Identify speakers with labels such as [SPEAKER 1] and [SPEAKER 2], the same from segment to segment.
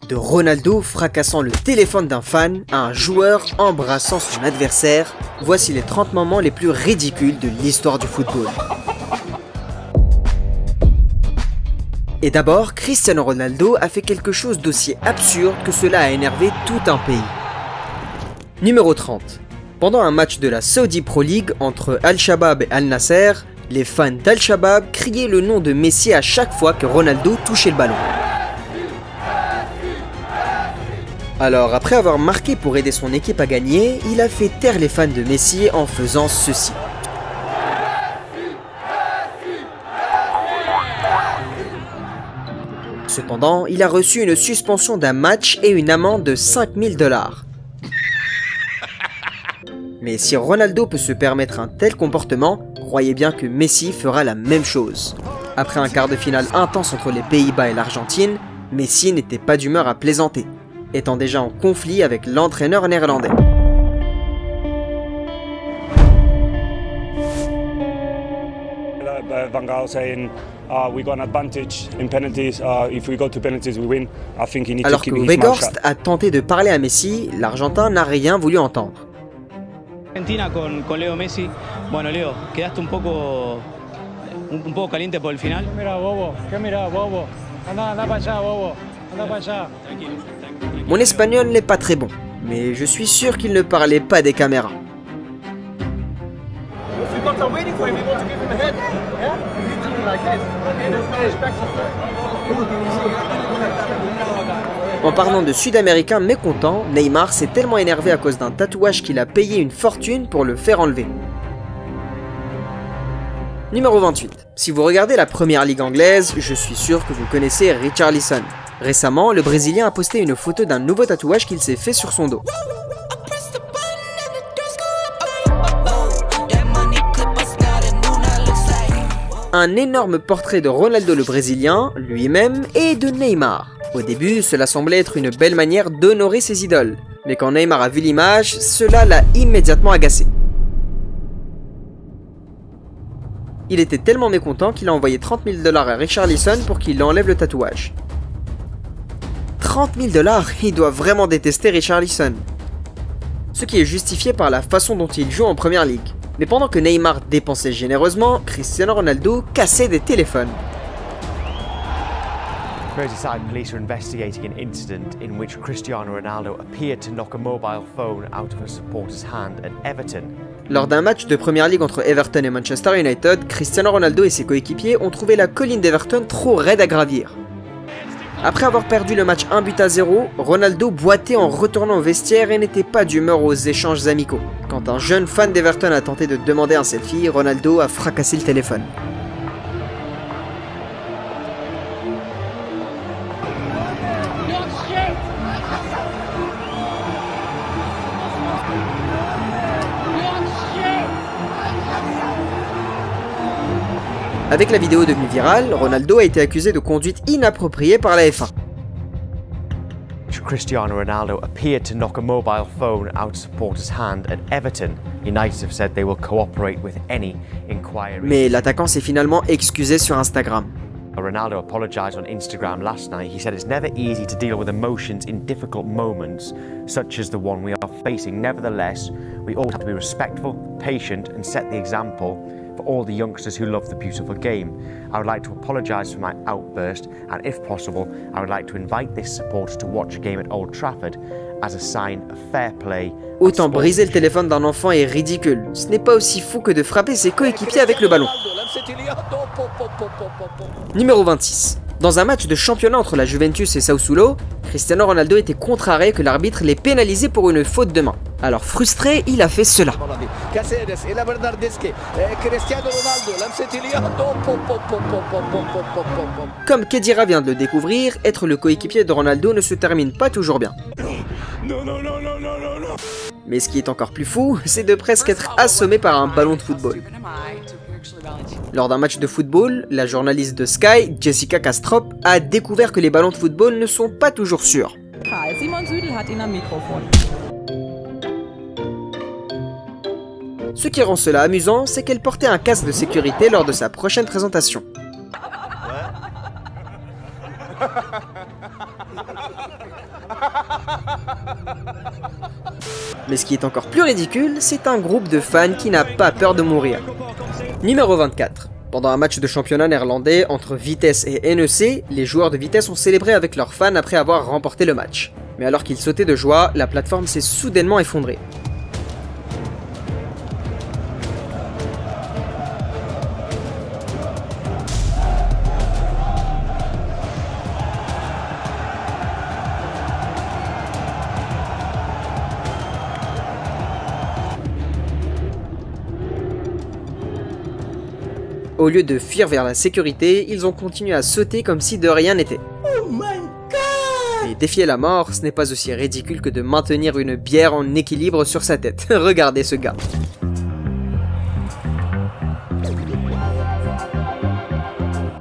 [SPEAKER 1] De Ronaldo fracassant le téléphone d'un fan à un joueur embrassant son adversaire, voici les 30 moments les plus ridicules de l'histoire du football. Et d'abord, Cristiano Ronaldo a fait quelque chose d'aussi absurde que cela a énervé tout un pays. Numéro 30. Pendant un match de la Saudi Pro League entre Al-Shabaab et Al-Nasser, les fans d'Al-Shabaab criaient le nom de Messi à chaque fois que Ronaldo touchait le ballon. Alors, après avoir marqué pour aider son équipe à gagner, il a fait taire les fans de Messi en faisant ceci. Cependant, il a reçu une suspension d'un match et une amende de 5000 $. Mais si Ronaldo peut se permettre un tel comportement, croyez bien que Messi fera la même chose. Après un quart de finale intense entre les Pays-Bas et l'Argentine, Messi n'était pas d'humeur à plaisanter, étant déjà en conflit avec l'entraîneur néerlandais.
[SPEAKER 2] Van Gaal saying we got an advantage in penalties. If we go to penalties, we win. I think he needs to keep his mouth shut.
[SPEAKER 1] Alors que Weghorst a tenté de parler à Messi, l'Argentin n'a rien voulu entendre.
[SPEAKER 3] Argentina con Leo Messi. Bueno, Leo, quedaste un poco caliente por el final.
[SPEAKER 4] ¿Qué mira, bobo? Anda para allá, bobo. Anda para allá.
[SPEAKER 1] Mon espagnol n'est pas très bon, mais je suis sûr qu'il ne parlait pas des caméras. En parlant de Sud-Américains mécontents, Neymar s'est tellement énervé à cause d'un tatouage qu'il a payé une fortune pour le faire enlever. Numéro 28. Si vous regardez la première ligue anglaise, je suis sûr que vous connaissez Richarlison. Récemment, le Brésilien a posté une photo d'un nouveau tatouage qu'il s'est fait sur son dos. Un énorme portrait de Ronaldo le Brésilien, lui-même, et de Neymar. Au début, cela semblait être une belle manière d'honorer ses idoles. Mais quand Neymar a vu l'image, cela l'a immédiatement agacé. Il était tellement mécontent qu'il a envoyé 30 000 $ à Richarlison pour qu'il enlève le tatouage. 30 000 $, il doit vraiment détester Richarlison. Ce qui est justifié par la façon dont il joue en première ligue. Mais pendant que Neymar dépensait généreusement, Cristiano Ronaldo cassait des téléphones.
[SPEAKER 5] Merseyside police are investigating an incident in which Cristiano Ronaldo appeared to knock a mobile phone out of a supporter's hand at Everton.
[SPEAKER 1] Lors d'un match de première ligue entre Everton et Manchester United, Cristiano Ronaldo et ses coéquipiers ont trouvé la colline d'Everton trop raide à gravir. Après avoir perdu le match 1-0, Ronaldo boitait en retournant au vestiaire et n'était pas d'humeur aux échanges amicaux. Quand un jeune fan d'Everton a tenté de demander un selfie, Ronaldo a fracassé le téléphone. Avec la vidéo devenue virale, Ronaldo a été accusé de conduite inappropriée par la F1.
[SPEAKER 5] Cristiano Ronaldo appeared to knock a mobile phone out of supporter's hand at Everton. United have said they will cooperate with any inquiry.
[SPEAKER 1] Mais l'attaquant s'est finalement excusé sur Instagram.
[SPEAKER 5] Ronaldo apologized on Instagram last night. He said it's never easy to deal with emotions in difficult moments, such as the one we are facing. Nevertheless, we all have to be respectful, patient, and set the example for all the youngsters who love the beautiful game. I would like to apologise for my outburst, and if possible, I would like to invite this supporter to watch a game at Old Trafford as a sign of fair play.
[SPEAKER 1] Autant briser le téléphone d'un enfant est ridicule. Ce n'est pas aussi fou que de frapper ses coéquipiers avec le ballon. Numéro 26. Dans un match de championnat entre la Juventus et Sassuolo, Cristiano Ronaldo était contrarié que l'arbitre l'ait pénalisé pour une faute de main. Alors frustré, il a fait cela. Comme Khedira vient de le découvrir, être le coéquipier de Ronaldo ne se termine pas toujours bien. Mais ce qui est encore plus fou, c'est de presque être assommé par un ballon de football. Lors d'un match de football, la journaliste de Sky, Jessica Kastrop, a découvert que les ballons de football ne sont pas toujours sûrs. Ce qui rend cela amusant, c'est qu'elle portait un casque de sécurité lors de sa prochaine présentation. Mais ce qui est encore plus ridicule, c'est un groupe de fans qui n'a pas peur de mourir. Numéro 24. Pendant un match de championnat néerlandais entre Vitesse et NEC, les joueurs de Vitesse ont célébré avec leurs fans après avoir remporté le match. Mais alors qu'ils sautaient de joie, la plateforme s'est soudainement effondrée. Au lieu de fuir vers la sécurité, ils ont continué à sauter comme si de rien n'était. Oh my god! Et défier la mort, ce n'est pas aussi ridicule que de maintenir une bière en équilibre sur sa tête. Regardez ce gars.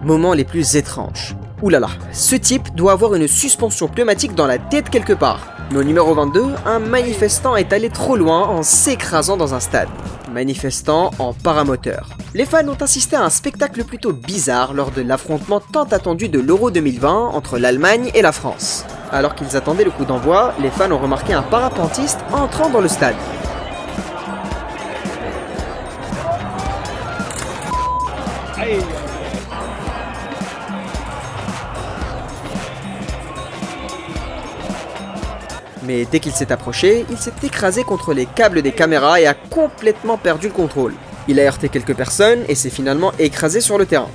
[SPEAKER 1] Moments les plus étranges. Oulala, ce type doit avoir une suspension pneumatique dans la tête quelque part. Mais au numéro 22, un manifestant est allé trop loin en s'écrasant dans un stade. Manifestant en paramoteur. Les fans ont assisté à un spectacle plutôt bizarre lors de l'affrontement tant attendu de l'Euro 2020 entre l'Allemagne et la France. Alors qu'ils attendaient le coup d'envoi, les fans ont remarqué un parapentiste entrant dans le stade. Mais dès qu'il s'est approché, il s'est écrasé contre les câbles des caméras et a complètement perdu le contrôle. Il a heurté quelques personnes et s'est finalement écrasé sur le terrain.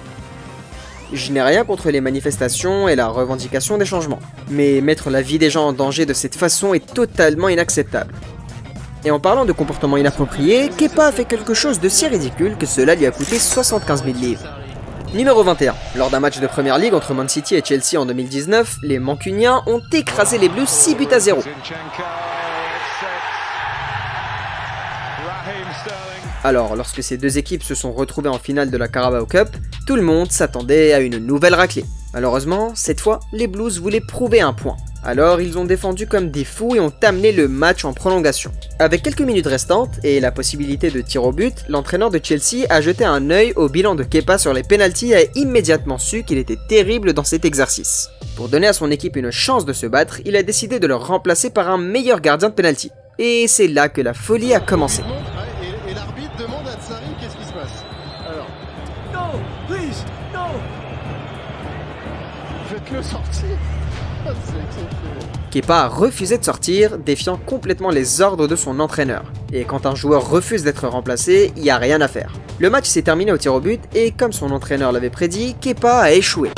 [SPEAKER 1] Je n'ai rien contre les manifestations et la revendication des changements, mais mettre la vie des gens en danger de cette façon est totalement inacceptable. Et en parlant de comportement inapproprié, Kepa a fait quelque chose de si ridicule que cela lui a coûté 75 000 livres. Numéro 21. Lors d'un match de Première Ligue entre Man City et Chelsea en 2019, les Mancuniens ont écrasé les Blues 6-0. Alors, lorsque ces deux équipes se sont retrouvées en finale de la Carabao Cup, tout le monde s'attendait à une nouvelle raclée. Malheureusement, cette fois, les Blues voulaient prouver un point. Alors, ils ont défendu comme des fous et ont amené le match en prolongation. Avec quelques minutes restantes et la possibilité de tir au but, l'entraîneur de Chelsea a jeté un œil au bilan de Kepa sur les pénaltys et a immédiatement su qu'il était terrible dans cet exercice. Pour donner à son équipe une chance de se battre, il a décidé de le remplacer par un meilleur gardien de pénalty. Et c'est là que la folie a commencé.
[SPEAKER 6] Et l'arbitre demande à Tsari qu'est-ce qui se passe. Alors.
[SPEAKER 7] No, please, no.
[SPEAKER 6] Faites-le sortir.
[SPEAKER 1] Kepa a refusé de sortir, défiant complètement les ordres de son entraîneur. Et quand un joueur refuse d'être remplacé, il n'y a rien à faire. Le match s'est terminé au tir au but et comme son entraîneur l'avait prédit, Kepa a échoué.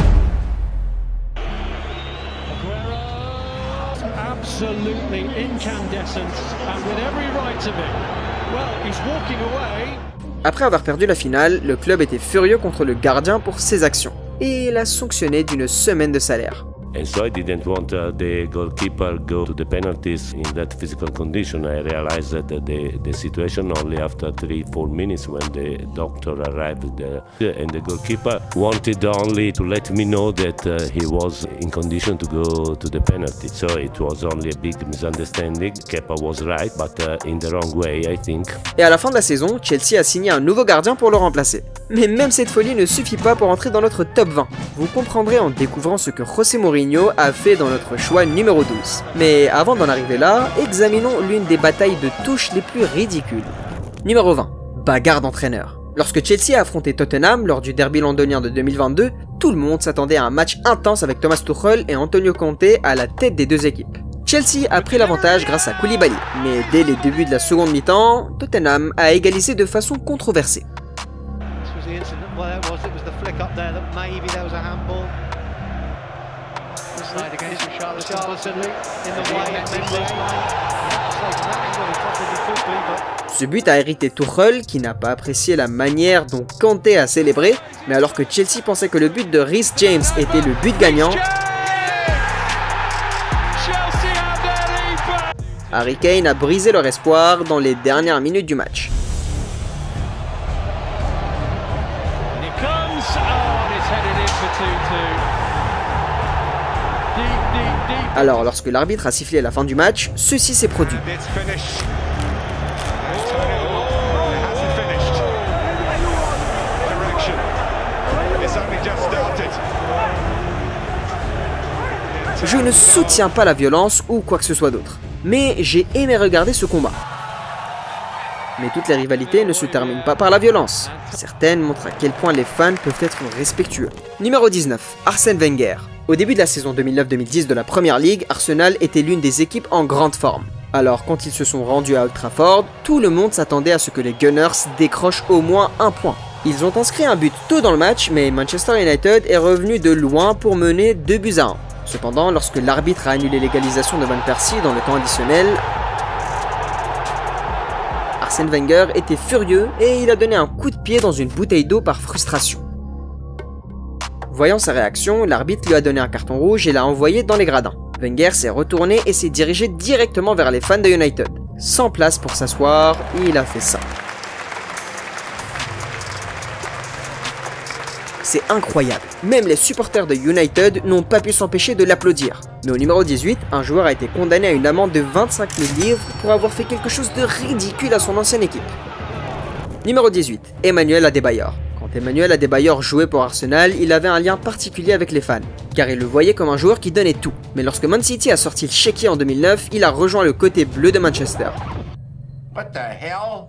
[SPEAKER 1] Après avoir perdu la finale, le club était furieux contre le gardien pour ses actions et l'a sanctionné d'une semaine de salaire.
[SPEAKER 8] And so I didn't want the goalkeeper go to the penalties in that physical condition. I realized that the situation only after 3-4 minutes when the doctor arrived there. And the goalkeeper wanted only to let me know that he was in condition to go to the penalty. So it was only a big misunderstanding. Kepa was right, but in the wrong way, I think.
[SPEAKER 1] Et à la fin de la saison, Chelsea a signé un nouveau gardien pour le remplacer. Mais même cette folie ne suffit pas pour entrer dans notre top 20. Vous comprendrez en découvrant ce que José Mourinho a fait dans notre choix numéro 12. Mais avant d'en arriver là, examinons l'une des batailles de touche les plus ridicules. Numéro 20. Bagarre d'entraîneur. Lorsque Chelsea a affronté Tottenham lors du derby londonien de 2022, tout le monde s'attendait à un match intense avec Thomas Tuchel et Antonio Conte à la tête des deux équipes. Chelsea a pris l'avantage grâce à Koulibaly, mais dès les débuts de la seconde mi-temps, Tottenham a égalisé de façon controversée. Ce but a hérité Tuchel qui n'a pas apprécié la manière dont Conte a célébré, mais alors que Chelsea pensait que le but de Reece James était le but gagnant, Harry Kane a brisé leur espoir dans les dernières minutes du match. Alors, lorsque l'arbitre a sifflé la fin du match, ceci s'est produit. Je ne soutiens pas la violence ou quoi que ce soit d'autre, mais j'ai aimé regarder ce combat. Mais toutes les rivalités ne se terminent pas par la violence. Certaines montrent à quel point les fans peuvent être respectueux. Numéro 19, Arsène Wenger. Au début de la saison 2009-2010 de la Première Ligue, Arsenal était l'une des équipes en grande forme. Alors quand ils se sont rendus à Old Trafford, tout le monde s'attendait à ce que les Gunners décrochent au moins un point. Ils ont inscrit un but tôt dans le match, mais Manchester United est revenu de loin pour mener 2-1. Cependant, lorsque l'arbitre a annulé l'égalisation de Van Persie dans le temps additionnel, Arsène Wenger était furieux et il a donné un coup de pied dans une bouteille d'eau par frustration. Voyant sa réaction, l'arbitre lui a donné un carton rouge et l'a envoyé dans les gradins. Wenger s'est retourné et s'est dirigé directement vers les fans de United. Sans place pour s'asseoir, il a fait ça. C'est incroyable. Même les supporters de United n'ont pas pu s'empêcher de l'applaudir. Mais au numéro 18, un joueur a été condamné à une amende de 25 000 livres pour avoir fait quelque chose de ridicule à son ancienne équipe. Numéro 18, Emmanuel Adebayor. Quand Emmanuel Adebayor jouait pour Arsenal, il avait un lien particulier avec les fans, car il le voyait comme un joueur qui donnait tout. Mais lorsque Man City a sorti le chéquier en 2009, il a rejoint le côté bleu de Manchester.
[SPEAKER 9] What the hell?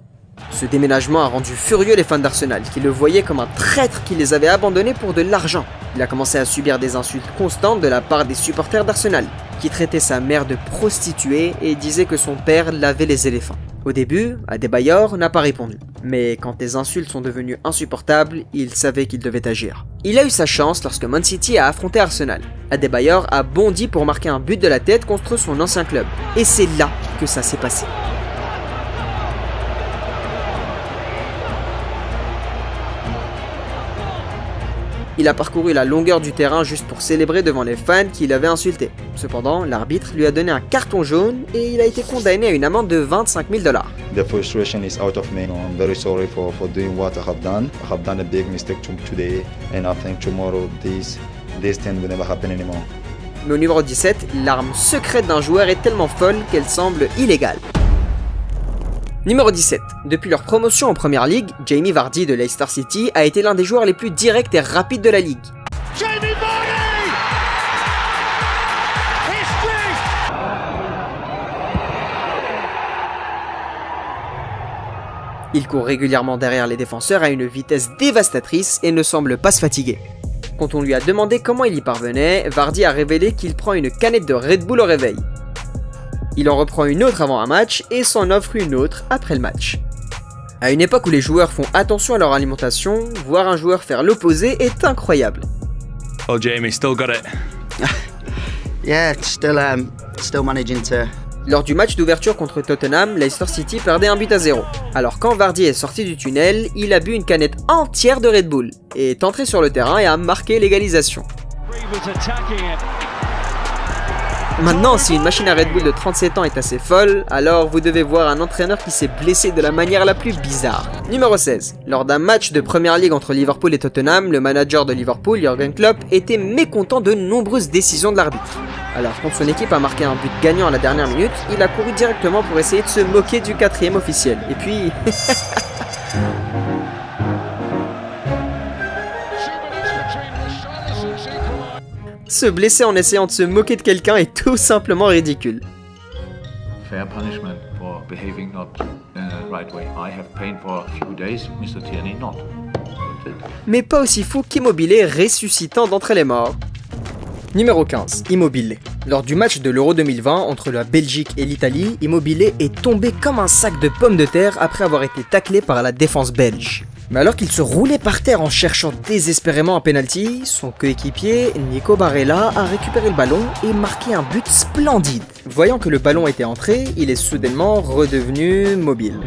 [SPEAKER 1] Ce déménagement a rendu furieux les fans d'Arsenal, qui le voyaient comme un traître qui les avait abandonnés pour de l'argent. Il a commencé à subir des insultes constantes de la part des supporters d'Arsenal, qui traitaient sa mère de prostituée et disaient que son père lavait les éléphants. Au début, Adebayor n'a pas répondu. Mais quand les insultes sont devenues insupportables, il savait qu'il devait agir. Il a eu sa chance lorsque Man City a affronté Arsenal. Adebayor a bondi pour marquer un but de la tête contre son ancien club. Et c'est là que ça s'est passé. Il a parcouru la longueur du terrain juste pour célébrer devant les fans qui l'avaient insulté. Cependant, l'arbitre lui a donné un carton jaune et il a été condamné à une amende de 25 000 $.
[SPEAKER 10] The frustration is out of me. I'm very sorry for doing what I have done. I have done a big mistake today and I think tomorrow this thing will never happen anymore.
[SPEAKER 1] Mais au numéro 17, l'arme secrète d'un joueur est tellement folle qu'elle semble illégale. Numéro 17. Depuis leur promotion en Première Ligue, Jamie Vardy de Leicester City a été l'un des joueurs les plus directs et rapides de la ligue. Jamie Vardy! Il court régulièrement derrière les défenseurs à une vitesse dévastatrice et ne semble pas se fatiguer. Quand on lui a demandé comment il y parvenait, Vardy a révélé qu'il prend une canette de Red Bull au réveil. Il en reprend une autre avant un match et s'en offre une autre après le match. À une époque où les joueurs font attention à leur alimentation, voir un joueur faire l'opposé est incroyable.
[SPEAKER 11] Oh Jamie, still got it.
[SPEAKER 12] Yeah, still managing to...
[SPEAKER 1] Lors du match d'ouverture contre Tottenham, Leicester City perdait 1-0. Alors quand Vardy est sorti du tunnel, il a bu une canette entière de Red Bull, est entré sur le terrain et a marqué l'égalisation. Maintenant, si une machine à Red Bull de 37 ans est assez folle, alors vous devez voir un entraîneur qui s'est blessé de la manière la plus bizarre. Numéro 16. Lors d'un match de Première Ligue entre Liverpool et Tottenham, le manager de Liverpool, Jürgen Klopp, était mécontent de nombreuses décisions de l'arbitre. Alors quand son équipe a marqué un but gagnant à la dernière minute, il a couru directement pour essayer de se moquer du 4e officiel. Et puis... Se blesser en essayant de se moquer de quelqu'un est tout simplement ridicule.
[SPEAKER 13] Fair punishment for behaving not right way. I have pain for a few days, Mr. Tierney not.
[SPEAKER 1] Mais pas aussi fou qu'Immobilier ressuscitant d'entre les morts. Numéro 15, Immobilier. Lors du match de l'Euro 2020 entre la Belgique et l'Italie, Immobilier est tombé comme un sac de pommes de terre après avoir été taclé par la défense belge. Mais alors qu'il se roulait par terre en cherchant désespérément un penalty, son coéquipier, Nico Barella, a récupéré le ballon et marqué un but splendide. Voyant que le ballon était entré, il est soudainement redevenu mobile.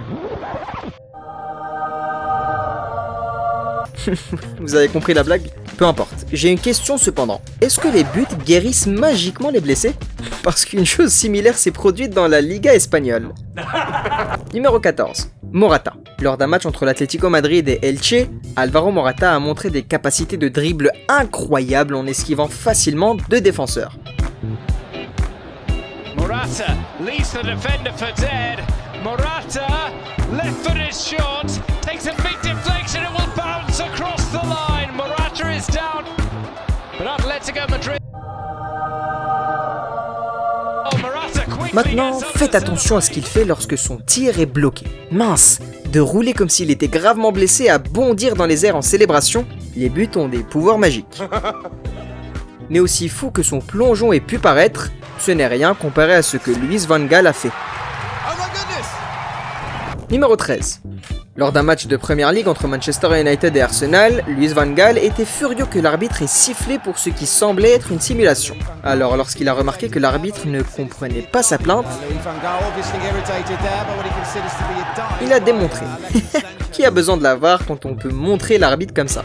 [SPEAKER 1] Vous avez compris la blague? Peu importe. J'ai une question cependant. Est-ce que les buts guérissent magiquement les blessés? Parce qu'une chose similaire s'est produite dans la Liga espagnole. Numéro 14. Morata. Lors d'un match entre l'Atlético Madrid et Elche, Alvaro Morata a montré des capacités de dribble incroyables en esquivant facilement deux défenseurs.
[SPEAKER 14] Morata leaves the defender for dead. Morata, left-footed shot, takes a big deflection and will bounce across the line. Morata is down, but Atletico Madrid.
[SPEAKER 1] Maintenant, faites attention à ce qu'il fait lorsque son tir est bloqué. Mince, de rouler comme s'il était gravement blessé à bondir dans les airs en célébration, les buts ont des pouvoirs magiques. Mais aussi fou que son plongeon ait pu paraître, ce n'est rien comparé à ce que Louis van Gaal a fait. Numéro 13. Lors d'un match de Premier League entre Manchester United et Arsenal, Louis van Gaal était furieux que l'arbitre ait sifflé pour ce qui semblait être une simulation. Alors lorsqu'il a remarqué que l'arbitre ne comprenait pas sa plainte, il a démontré. Qui a besoin de la VAR quand on peut montrer l'arbitre comme ça?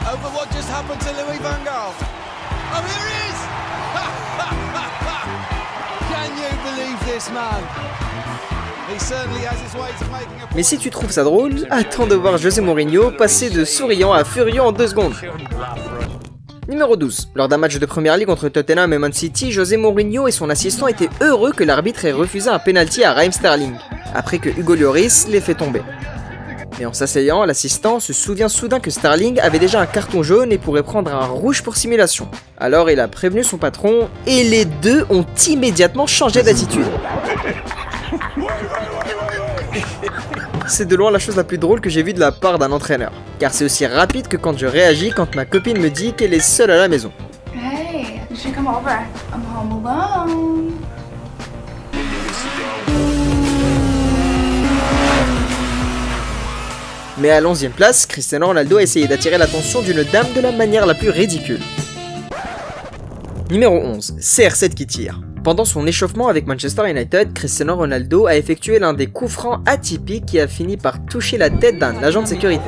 [SPEAKER 7] Over what just happened to Louis van Gaal. Oh, here he is! Can you believe this man? He certainly has his ways of making a...
[SPEAKER 1] Mais si tu trouves ça drôle, attends de voir José Mourinho passer de souriant à furieux en 2 secondes. Numéro 12. Lors d'un match de Premier League entre Tottenham et Man City, José Mourinho et son assistant étaient heureux que l'arbitre ait refusé un penalty à Raheem Sterling, après que Hugo Lloris l'ait fait tomber. Mais en s'asseyant, l'assistant se souvient soudain que Sterling avait déjà un carton jaune et pourrait prendre un rouge pour simulation. Alors il a prévenu son patron et les deux ont immédiatement changé d'attitude. C'est de loin la chose la plus drôle que j'ai vue de la part d'un entraîneur. Car c'est aussi rapide que quand je réagis quand ma copine me dit qu'elle est seule à la maison.
[SPEAKER 15] Hey, you should come over. I'm home alone.
[SPEAKER 1] Mais à l'11e place, Cristiano Ronaldo a essayé d'attirer l'attention d'une dame de la manière la plus ridicule. Numéro 11. CR7 qui tire. Pendant son échauffement avec Manchester United, Cristiano Ronaldo a effectué l'un des coups francs atypiques qui a fini par toucher la tête d'un agent de sécurité.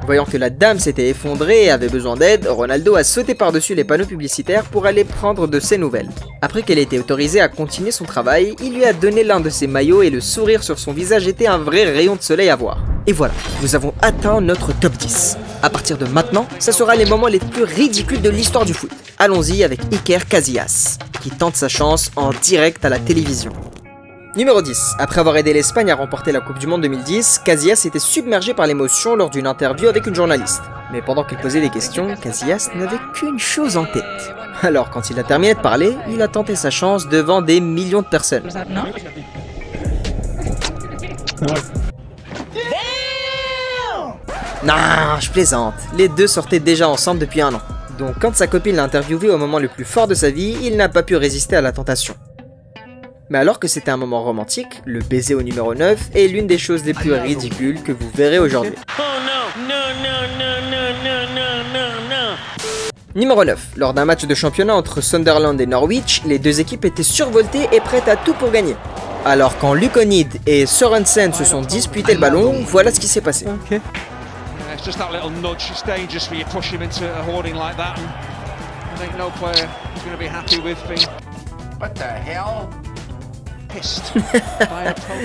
[SPEAKER 1] Voyant que la dame s'était effondrée et avait besoin d'aide, Ronaldo a sauté par-dessus les panneaux publicitaires pour aller prendre de ses nouvelles. Après qu'elle ait été autorisée à continuer son travail, il lui a donné l'un de ses maillots et le sourire sur son visage était un vrai rayon de soleil à voir. Et voilà, nous avons atteint notre top 10. À partir de maintenant, ça sera les moments les plus ridicules de l'histoire du foot. Allons-y avec Iker Casillas, qui tente sa chance en direct à la télévision. Numéro 10. Après avoir aidé l'Espagne à remporter la Coupe du Monde 2010, Casillas était submergé par l'émotion lors d'une interview avec une journaliste. Mais pendant qu'il posait des questions, Casillas n'avait qu'une chose en tête. Alors quand il a terminé de parler, il a tenté sa chance devant des millions de personnes. Non, je plaisante. Les deux sortaient déjà ensemble depuis 1 an. Donc quand sa copine l'a interviewé au moment le plus fort de sa vie, il n'a pas pu résister à la tentation. Mais alors que c'était un moment romantique, le baiser au numéro 9 est l'une des choses les plus ridicules que vous verrez aujourd'hui. Numéro 9. Lors d'un match de championnat entre Sunderland et Norwich, les deux équipes étaient survoltées et prêtes à tout pour gagner. Alors quand Luke O'Neill et Sørensen se sont disputés le ballon, voilà ce qui s'est passé.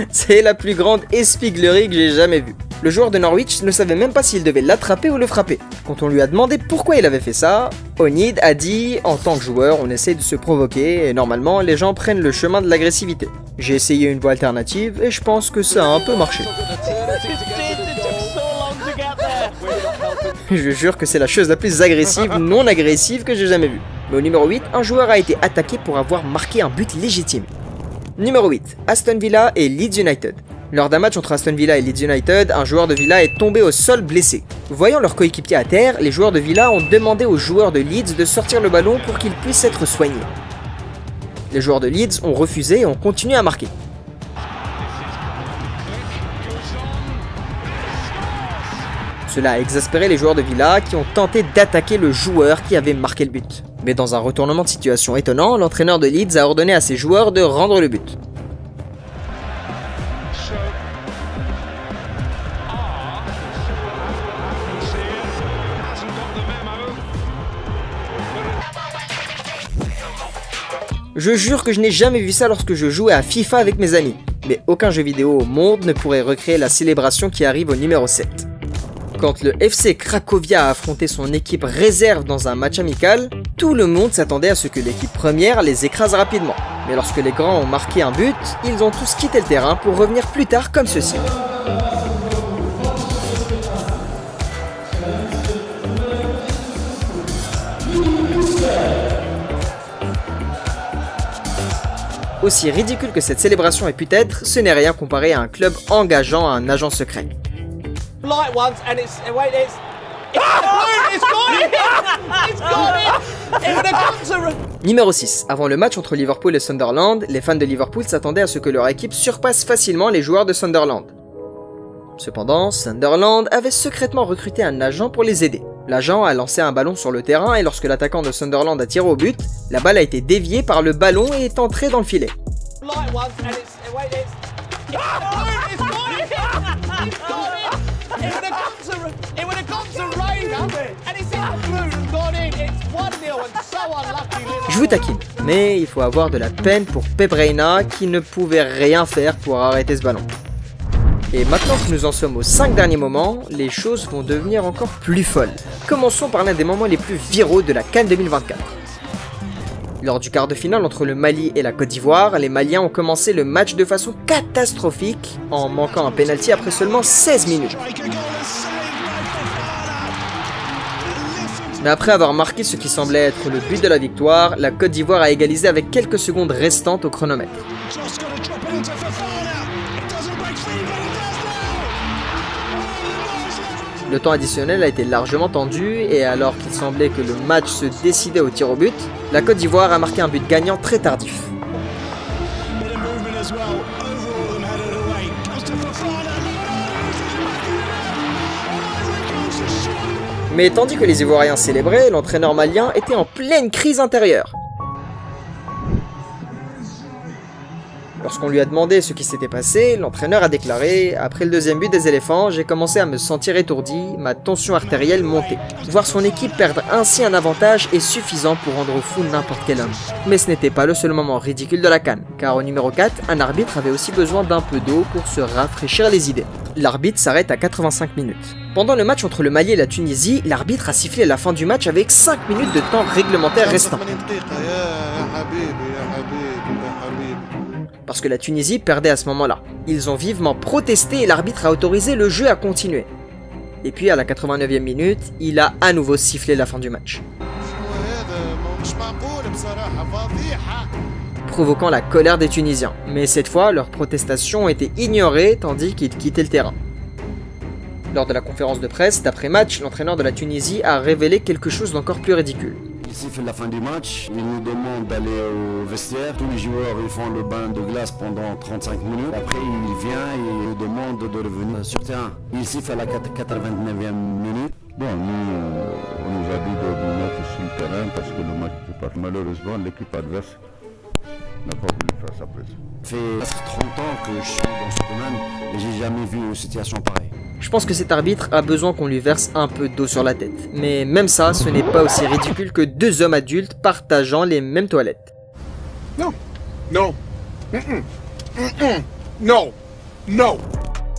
[SPEAKER 1] C'est la plus grande espièglerie que j'ai jamais vue. Le joueur de Norwich ne savait même pas s'il devait l'attraper ou le frapper. Quand on lui a demandé pourquoi il avait fait ça, O'Neill a dit « En tant que joueur, on essaie de se provoquer et normalement les gens prennent le chemin de l'agressivité. J'ai essayé une voie alternative et je pense que ça a un peu marché. » Je jure que c'est la chose la plus agressive, non agressive que j'ai jamais vue. Mais au numéro 8, un joueur a été attaqué pour avoir marqué un but légitime. Numéro 8. Aston Villa et Leeds United. Lors d'un match entre Aston Villa et Leeds United, un joueur de Villa est tombé au sol blessé. Voyant leur coéquipier à terre, les joueurs de Villa ont demandé aux joueurs de Leeds de sortir le ballon pour qu'il puisse être soigné. Les joueurs de Leeds ont refusé et ont continué à marquer. Cela a exaspéré les joueurs de Villa qui ont tenté d'attaquer le joueur qui avait marqué le but. Mais dans un retournement de situation étonnant, l'entraîneur de Leeds a ordonné à ses joueurs de rendre le but. Je jure que je n'ai jamais vu ça lorsque je jouais à FIFA avec mes amis. Mais aucun jeu vidéo au monde ne pourrait recréer la célébration qui arrive au numéro 7. Quand le FC Cracovia a affronté son équipe réserve dans un match amical, tout le monde s'attendait à ce que l'équipe première les écrase rapidement. Mais lorsque les grands ont marqué un but, ils ont tous quitté le terrain pour revenir plus tard comme ceci. Aussi ridicule que cette célébration ait pu être, ce n'est rien comparé à un club engageant un agent secret. Numéro 6. Avant le match entre Liverpool et Sunderland, les fans de Liverpool s'attendaient à ce que leur équipe surpasse facilement les joueurs de Sunderland. Cependant, Sunderland avait secrètement recruté un agent pour les aider. L'agent a lancé un ballon sur le terrain et lorsque l'attaquant de Sunderland a tiré au but, la balle a été déviée par le ballon et est entrée dans le filet. Je vous taquine, mais il faut avoir de la peine pour Pep Reina qui ne pouvait rien faire pour arrêter ce ballon. Et maintenant que nous en sommes aux 5 derniers moments, les choses vont devenir encore plus folles. Commençons par l'un des moments les plus viraux de la CAN 2024. Lors du quart de finale entre le Mali et la Côte d'Ivoire, les Maliens ont commencé le match de façon catastrophique en manquant un penalty après seulement 16 minutes. Mais après avoir marqué ce qui semblait être le but de la victoire, la Côte d'Ivoire a égalisé avec quelques secondes restantes au chronomètre. Le temps additionnel a été largement tendu et alors qu'il semblait que le match se décidait au tir au but, la Côte d'Ivoire a marqué un but gagnant très tardif. Mais tandis que les Ivoiriens célébraient, l'entraîneur malien était en pleine crise intérieure. Lorsqu'on lui a demandé ce qui s'était passé, l'entraîneur a déclaré « Après le deuxième but des éléphants, j'ai commencé à me sentir étourdi, ma tension artérielle montait. Voir son équipe perdre ainsi un avantage est suffisant pour rendre fou n'importe quel homme. » Mais ce n'était pas le seul moment ridicule de la CAN, car au numéro 4, un arbitre avait aussi besoin d'un peu d'eau pour se rafraîchir les idées. L'arbitre s'arrête à 85 minutes. Pendant le match entre le Mali et la Tunisie, l'arbitre a sifflé la fin du match avec 5 minutes de temps réglementaire restant. Parce que la Tunisie perdait à ce moment-là. Ils ont vivement protesté et l'arbitre a autorisé le jeu à continuer. Et puis à la 89e minute, il a à nouveau sifflé la fin du match. Provoquant la colère des Tunisiens. Mais cette fois, leurs protestations ont été ignorées tandis qu'ils quittaient le terrain. Lors de la conférence de presse d'après-match, l'entraîneur de la Tunisie a révélé quelque chose d'encore plus ridicule.
[SPEAKER 16] Ici, fait la fin du match, il nous demande d'aller au vestiaire. Tous les joueurs ils font le bain de glace pendant 35 minutes. Après, il vient et il nous demande de revenir sur le terrain. Ici, fait la 89e minute.
[SPEAKER 17] Bon, nous, on nous a dit de nous mettre sur le terrain parce que le match se passe. Malheureusement, l'équipe adverse n'a pas voulu faire sa presse.
[SPEAKER 16] Ça fait presque 30 ans que je suis dans ce domaine et j'ai jamais vu une situation pareille.
[SPEAKER 1] Je pense que cet arbitre a besoin qu'on lui verse un peu d'eau sur la tête. Mais même ça, ce n'est pas aussi ridicule que deux hommes adultes partageant les mêmes toilettes.
[SPEAKER 18] Non, non, non, non.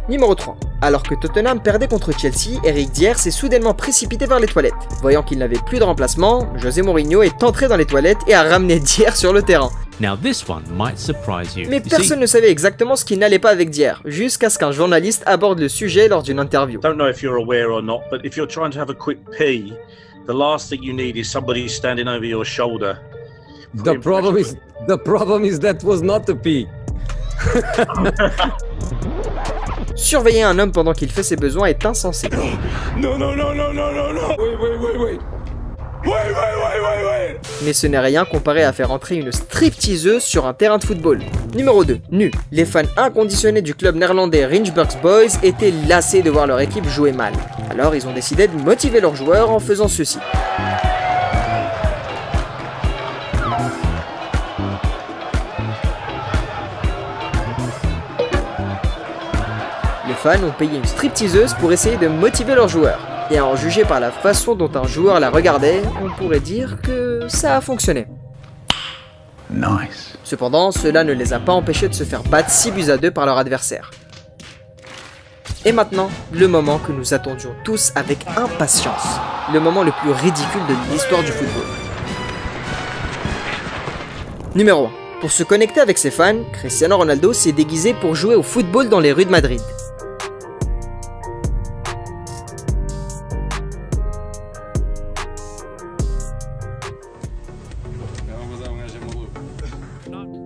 [SPEAKER 1] Numéro 3. Alors que Tottenham perdait contre Chelsea, Eric Dier s'est soudainement précipité vers les toilettes. Voyant qu'il n'avait plus de remplacement, José Mourinho est entré dans les toilettes et a ramené Dier sur le terrain. Mais personne ne savait exactement ce qui n'allait pas avec Dier, jusqu'à ce qu'un journaliste aborde le sujet lors d'une interview.
[SPEAKER 19] I don't know if you're aware or not, but if you're trying to have a quick pee, the last thing you need is somebody standing over your shoulder.
[SPEAKER 20] The problem is that was not a pee.
[SPEAKER 1] Surveiller un homme pendant qu'il fait ses besoins est insensé.
[SPEAKER 18] Non, non, non, non, non, non, non. Oui.
[SPEAKER 1] Mais ce n'est rien comparé à faire entrer une stripteaseuse sur un terrain de football. Numéro 2. Nu. Les fans inconditionnés du club néerlandais Rijnsburg Boys étaient lassés de voir leur équipe jouer mal. Alors ils ont décidé de motiver leurs joueurs en faisant ceci. Les fans ont payé une stripteaseuse pour essayer de motiver leurs joueurs. Et à en juger par la façon dont un joueur la regardait, on pourrait dire que ça a fonctionné.
[SPEAKER 18] Nice.
[SPEAKER 1] Cependant, cela ne les a pas empêchés de se faire battre 6-2 par leur adversaire. Et maintenant, le moment que nous attendions tous avec impatience. Le moment le plus ridicule de l'histoire du football. Numéro 1. Pour se connecter avec ses fans, Cristiano Ronaldo s'est déguisé pour jouer au football dans les rues de Madrid.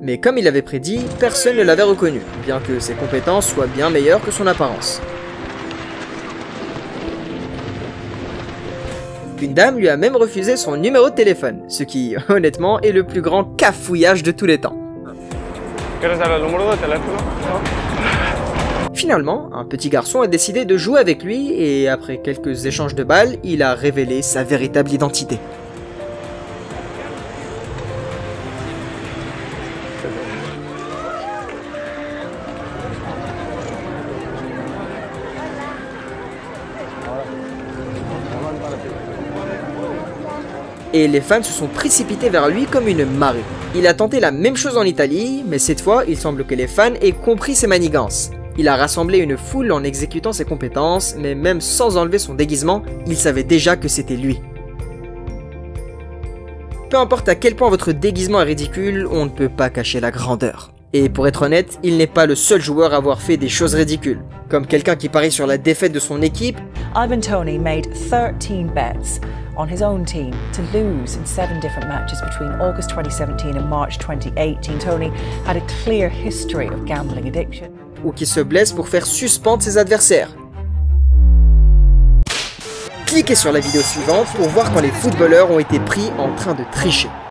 [SPEAKER 1] Mais comme il l'avait prédit, personne ne l'avait reconnu, bien que ses compétences soient bien meilleures que son apparence. Une dame lui a même refusé son numéro de téléphone, ce qui, honnêtement, est le plus grand cafouillage de tous les temps. Finalement, un petit garçon a décidé de jouer avec lui et après quelques échanges de balles, il a révélé sa véritable identité. Et les fans se sont précipités vers lui comme une marée. Il a tenté la même chose en Italie, mais cette fois, il semble que les fans aient compris ses manigances. Il a rassemblé une foule en exécutant ses compétences, mais même sans enlever son déguisement, il savait déjà que c'était lui. Peu importe à quel point votre déguisement est ridicule, on ne peut pas cacher la grandeur. Et pour être honnête, il n'est pas le seul joueur à avoir fait des choses ridicules. Comme quelqu'un qui parie sur la défaite de son équipe,
[SPEAKER 21] Ivan Toney made 13 bets on his own team to lose in 7 different matches between August 2017 and March 2018. Toney had a clear history of gambling addiction.
[SPEAKER 1] Ou qui se blesse pour faire suspendre ses adversaires. Cliquez sur la vidéo suivante pour voir quand les footballeurs ont été pris en train de tricher.